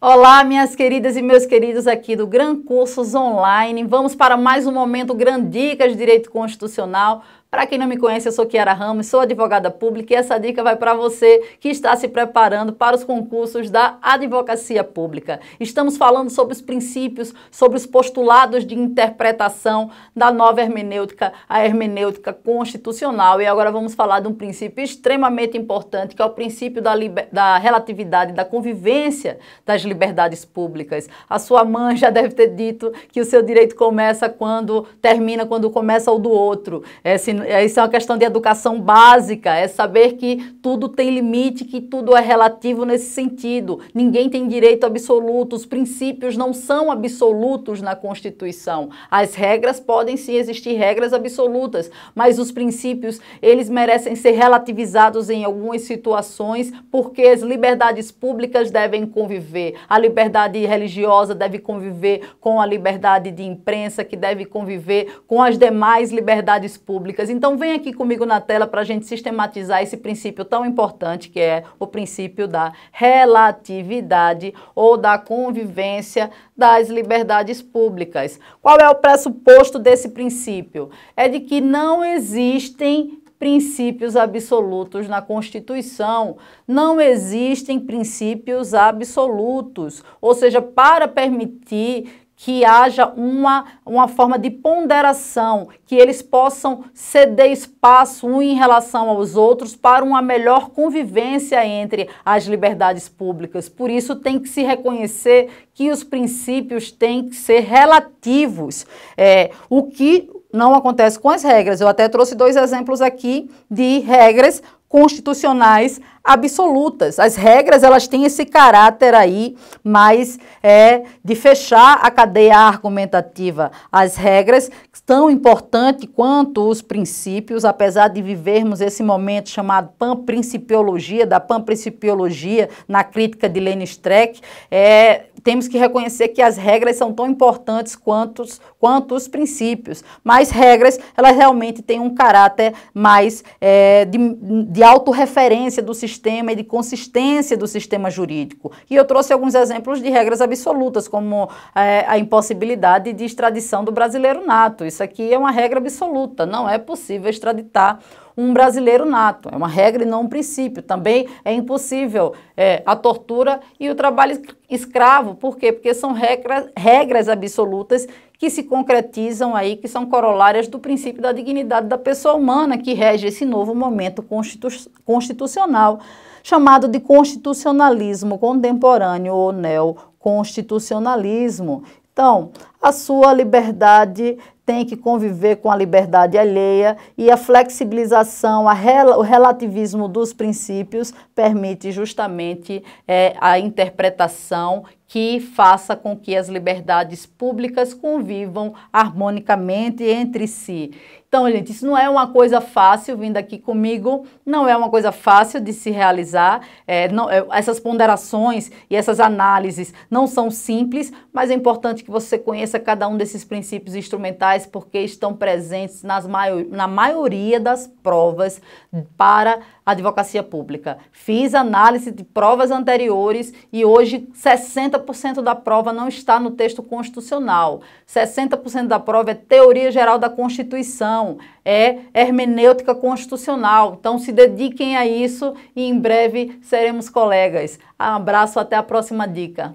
Olá, minhas queridas e meus queridos aqui do Gran Cursos Online. Vamos para mais um momento Gran Dicas de Direito Constitucional. Para quem não me conhece, eu sou Kiara Ramos, sou advogada pública e essa dica vai para você que está se preparando para os concursos da advocacia pública. Estamos falando sobre os princípios, sobre os postulados de interpretação da nova hermenêutica, a hermenêutica constitucional. E agora vamos falar de um princípio extremamente importante, que é o princípio da relatividade, da convivência das liberdades públicas. A sua mãe já deve ter dito que o seu direito começa quando termina, quando começa o do outro. Isso é uma questão de educação básica, é saber que tudo tem limite, que tudo é relativo nesse sentido. Ninguém tem direito absoluto, os princípios não são absolutos na Constituição. As regras podem sim existir regras absolutas, mas os princípios, eles merecem ser relativizados em algumas situações, porque as liberdades públicas devem conviver. A liberdade religiosa deve conviver com a liberdade de imprensa, que deve conviver com as demais liberdades públicas. Então vem aqui comigo na tela para a gente sistematizar esse princípio tão importante que é o princípio da relatividade ou da convivência das liberdades públicas. Qual é o pressuposto desse princípio? É de que não existem princípios absolutos na Constituição. Não existem princípios absolutos, ou seja, para permitir que haja uma forma de ponderação, que eles possam ceder espaço um em relação aos outros para uma melhor convivência entre as liberdades públicas. Por isso tem que se reconhecer que os princípios têm que ser relativos, o que não acontece com as regras. Eu até trouxe dois exemplos aqui de regras constitucionais absolutas. As regras, elas têm esse caráter aí, mais de fechar a cadeia argumentativa. As regras tão importantes quanto os princípios, apesar de vivermos esse momento chamado panprincipiologia, da panprincipiologia na crítica de Lênin Streck, temos que reconhecer que as regras são tão importantes quanto os princípios. Mas regras, elas realmente têm um caráter mais de autorreferência do sistema e de consistência do sistema jurídico. E eu trouxe alguns exemplos de regras absolutas, como a impossibilidade de extradição do brasileiro nato. Isso aqui é uma regra absoluta, não é possível extraditar um brasileiro nato, é uma regra e não um princípio. Também é impossível a tortura e o trabalho escravo. Por quê? Porque são regras absolutas que se concretizam aí, que são corolárias do princípio da dignidade da pessoa humana, que rege esse novo momento constitucional, chamado de constitucionalismo contemporâneo ou neoconstitucionalismo. Então, a sua liberdade tem que conviver com a liberdade alheia e a flexibilização, o relativismo dos princípios permite justamente a interpretação que faça com que as liberdades públicas convivam harmonicamente entre si. Então, gente, isso não é uma coisa fácil, vindo aqui comigo, não é uma coisa fácil de se realizar, essas ponderações e essas análises não são simples, mas é importante que você conheça cada um desses princípios instrumentais, porque estão presentes na maioria das provas para a advocacia pública. Fiz análise de provas anteriores e hoje 60% da prova não está no texto constitucional, 60% da prova é teoria geral da Constituição, é hermenêutica constitucional. Então se dediquem a isso e em breve seremos colegas. Um abraço, até a próxima dica.